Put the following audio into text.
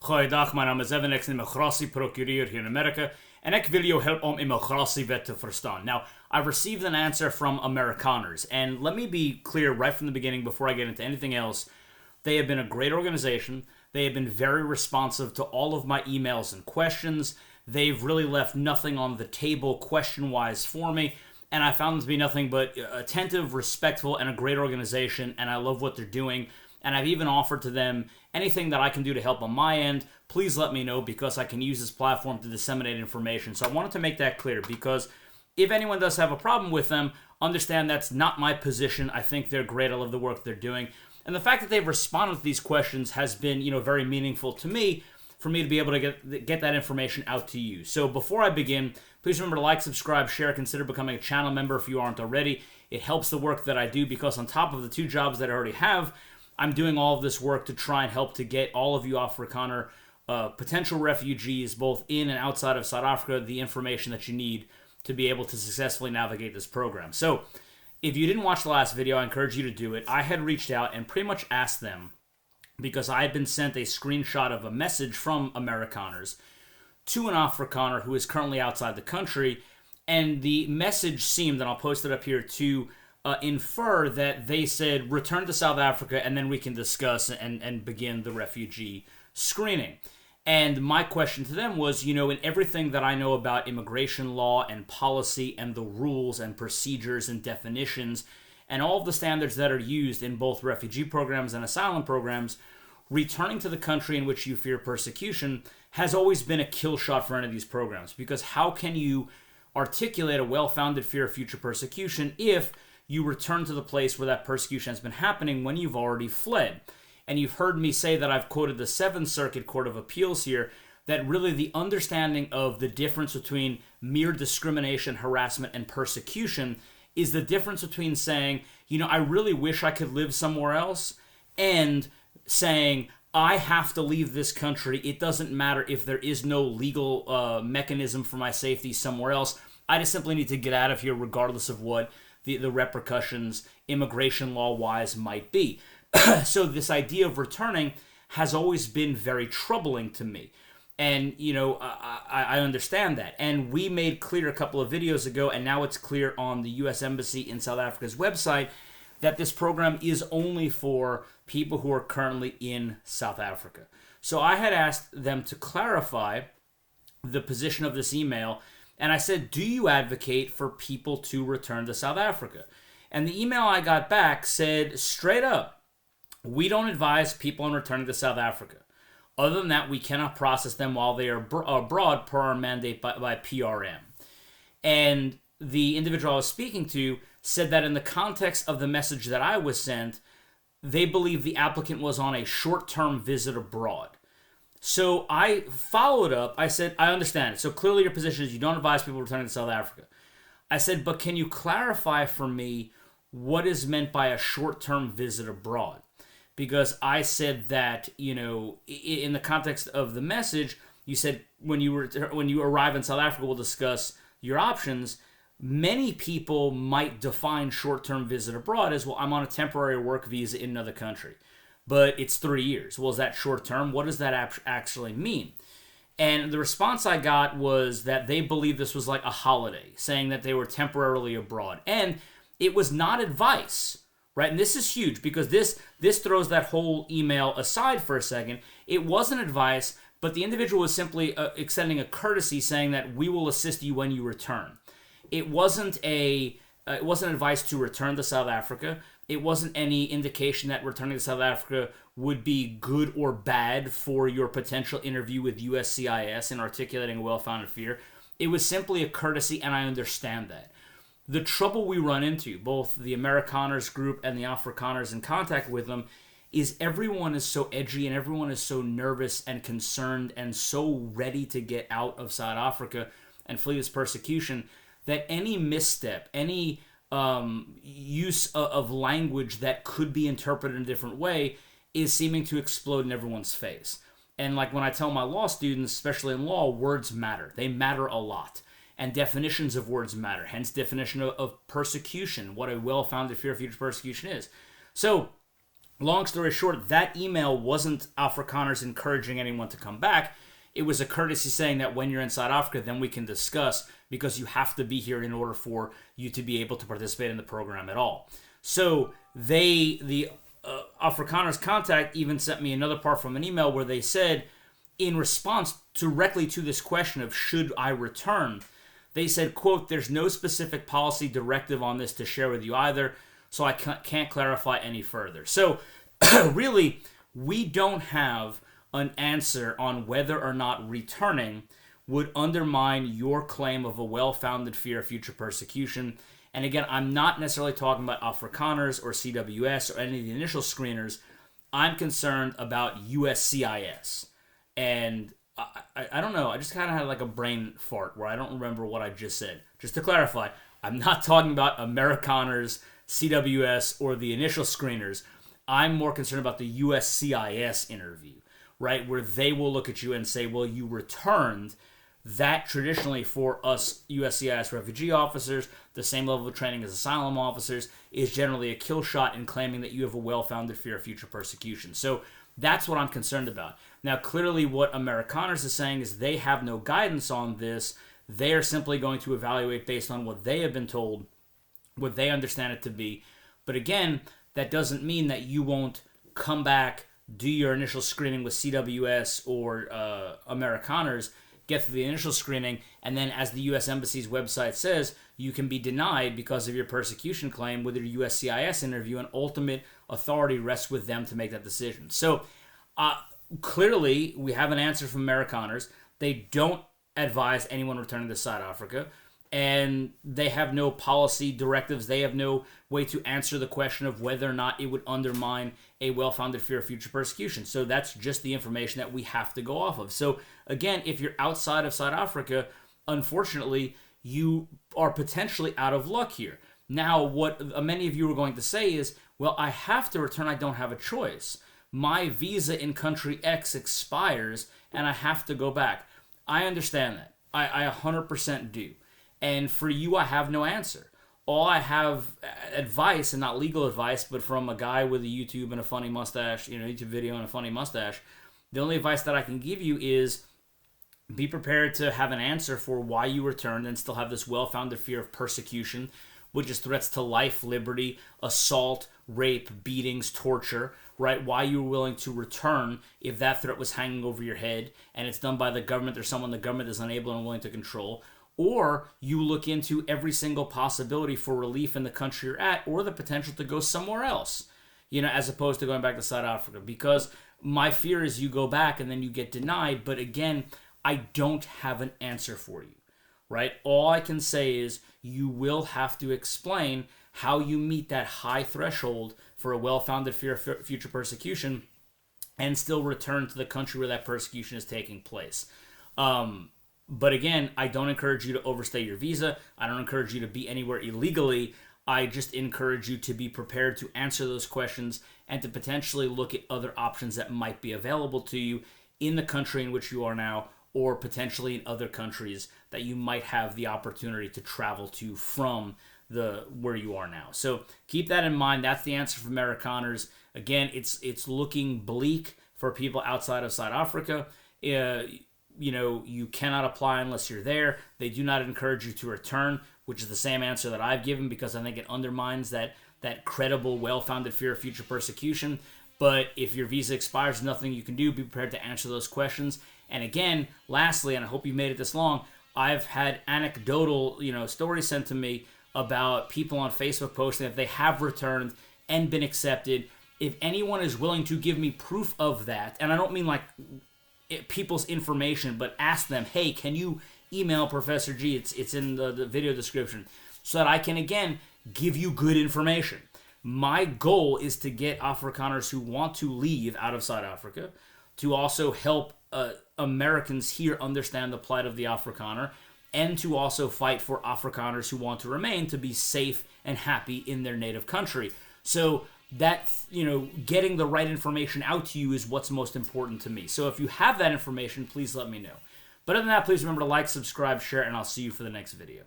Goeiedag, mijn naam is Evan, ik ben immigratieprocureur here in America, en ik wil jou helpen om immigratiewet te verstaan. Now, I've received an answer from Amerikaners, and let me be clear right from the beginning before I get into anything else. They have been a great organization. They have been very responsive to all of my emails and questions. They've really left nothing on the table question-wise for me, and I found them to be nothing but attentive, respectful, and a great organization, and I love what they're doing. And I've even offered to them anything that I can do to help on my end. Please let me know, because I can use this platform to disseminate information. So I wanted to make that clear, because if anyone does have a problem with them, understand that's not my position. I think they're great. I love the work they're doing. And the fact that they've responded to these questions has been, very meaningful to me, for me to be able to get that information out to you. So before I begin, please remember to like, subscribe, share, consider becoming a channel member if you aren't already. It helps the work that I do, because on top of the 2 jobs that I already have, I'm doing all of this work to try and help to get all of you Afrikaner potential refugees, both in and outside of South Africa, the information that you need to be able to successfully navigate this program. So, if you didn't watch the last video, I encourage you to do it. I had reached out and pretty much asked them, because I had been sent a screenshot of a message from Amerikaners to an Afrikaner who is currently outside the country, and the message seemed, and I'll post it up here, to infer that they said, return to South Africa and then we can discuss and begin the refugee screening. And my question to them was, in everything that I know about immigration law and policy and the rules and procedures and definitions and all of the standards that are used in both refugee programs and asylum programs, returning to the country in which you fear persecution has always been a kill shot for any of these programs. Because how can you articulate a well-founded fear of future persecution if you return to the place where that persecution has been happening when you've already fled? And you've heard me say that I've quoted the 7th Circuit Court of Appeals here, that really the understanding of the difference between mere discrimination, harassment, and persecution is the difference between saying, I really wish I could live somewhere else, and saying, I have to leave this country. It doesn't matter if there is no legal mechanism for my safety somewhere else. I just simply need to get out of here regardless of what the repercussions immigration law-wise might be. So this idea of returning has always been very troubling to me. And, I understand that. And we made clear a couple of videos ago, and now it's clear on the U.S. Embassy in South Africa's website, that this program is only for people who are currently in South Africa. So I had asked them to clarify the position of this email, and I said, do you advocate for people to return to South Africa? And the email I got back said straight up, we don't advise people on returning to South Africa. Other than that, we cannot process them while they are abroad per our mandate by PRM. And the individual I was speaking to said that in the context of the message that I was sent, they believe the applicant was on a short-term visit abroad. So I followed up. I said, I understand it. So clearly your position is you don't advise people returning to South Africa. I said, but can you clarify for me what is meant by a short-term visit abroad? Because I said that, in the context of the message, you said when you arrive in South Africa, we'll discuss your options. Many people might define short-term visit abroad as, well, I'm on a temporary work visa in another country, but it's 3 years. Well, is that short-term? What does that actually mean? And the response I got was that they believed this was like a holiday, saying that they were temporarily abroad. And it was not advice, right? And this is huge, because this throws that whole email aside for a second. It wasn't advice, but the individual was simply extending a courtesy, saying that we will assist you when you return. It wasn't advice to return to South Africa. It wasn't any indication that returning to South Africa would be good or bad for your potential interview with USCIS in articulating a well-founded fear. It was simply a courtesy, and I understand that. The trouble we run into, both the Amerikaners group and the Afrikaners in contact with them, is everyone is so edgy and everyone is so nervous and concerned and so ready to get out of South Africa and flee this persecution that any misstep, any use of language that could be interpreted in a different way is seeming to explode in everyone's face. And like when I tell my law students, especially in law, words matter. They matter a lot. And definitions of words matter. Hence definition of persecution, what a well-founded fear of future persecution is. So long story short, that email wasn't Afrikaners encouraging anyone to come back. It was a courtesy saying that when you're in South Africa, then we can discuss, because you have to be here in order for you to be able to participate in the program at all. So the Afrikaners contact even sent me another part from an email where they said, in response directly to this question of should I return, they said, quote, "There's no specific policy directive on this to share with you either, so I can't clarify any further." So really, we don't have an answer on whether or not returning would undermine your claim of a well-founded fear of future persecution. And again, I'm not necessarily talking about Afrikaners or CWS or any of the initial screeners. I'm concerned about USCIS. And I don't know, I just kind of had like a brain fart where I don't remember what I just said. Just to clarify, I'm not talking about Amerikaners, CWS, or the initial screeners. I'm more concerned about the USCIS interview, right? Where they will look at you and say, well, you returned. That traditionally for us USCIS refugee officers, the same level of training as asylum officers, is generally a kill shot in claiming that you have a well-founded fear of future persecution. So that's what I'm concerned about. Now, clearly what Amerikaners is saying is they have no guidance on this. They are simply going to evaluate based on what they have been told, what they understand it to be. But again, that doesn't mean that you won't come back, do your initial screening with CWS or Amerikaners, get through the initial screening, and then as the U.S. Embassy's website says, you can be denied because of your persecution claim with your USCIS interview, and ultimate authority rests with them to make that decision. So clearly, we have an answer from Amerikaners. They don't advise anyone returning to South Africa, and they have no policy directives. They have no way to answer the question of whether or not it would undermine a well-founded fear of future persecution. So that's just the information that we have to go off of. So again, if you're outside of South Africa, unfortunately, you are potentially out of luck here. Now, what many of you are going to say is, well, I have to return. I don't have a choice. My visa in country X expires, and I have to go back. I understand that. I 100% do. And for you, I have no answer. All I have advice, and not legal advice, but from a guy with a YouTube and a funny mustache, YouTube video and a funny mustache, the only advice that I can give you is be prepared to have an answer for why you returned and still have this well-founded fear of persecution, which is threats to life, liberty, assault, rape, beatings, torture, right? Why you were willing to return if that threat was hanging over your head and it's done by the government or someone the government is unable and unwilling to control. Or you look into every single possibility for relief in the country you're at, or the potential to go somewhere else, as opposed to going back to South Africa. Because my fear is you go back and then you get denied. But again, I don't have an answer for you, right? All I can say is you will have to explain how you meet that high threshold for a well-founded fear of future persecution and still return to the country where that persecution is taking place. But again, I don't encourage you to overstay your visa. I don't encourage you to be anywhere illegally. I just encourage you to be prepared to answer those questions and to potentially look at other options that might be available to you in the country in which you are now, or potentially in other countries that you might have the opportunity to travel to from where you are now. So keep that in mind. That's the answer from Amerikaners. Again, it's looking bleak for people outside of South Africa. You cannot apply unless you're there. They do not encourage you to return, which is the same answer that I've given, because I think it undermines that credible, well-founded fear of future persecution. But if your visa expires, nothing you can do. Be prepared to answer those questions. And again, lastly, and I hope you made it this long, I've had anecdotal, stories sent to me about people on Facebook posting that they have returned and been accepted. If anyone is willing to give me proof of that, and I don't mean like people's information, but ask them, hey, can you email Professor G? It's in the video description, so that I can, again, give you good information. My goal is to get Afrikaners who want to leave out of South Africa to also help Americans here understand the plight of the Afrikaner, and to also fight for Afrikaners who want to remain to be safe and happy in their native country. So that, getting the right information out to you is what's most important to me. So if you have that information, please let me know. But other than that, please remember to like, subscribe, share, and I'll see you for the next video.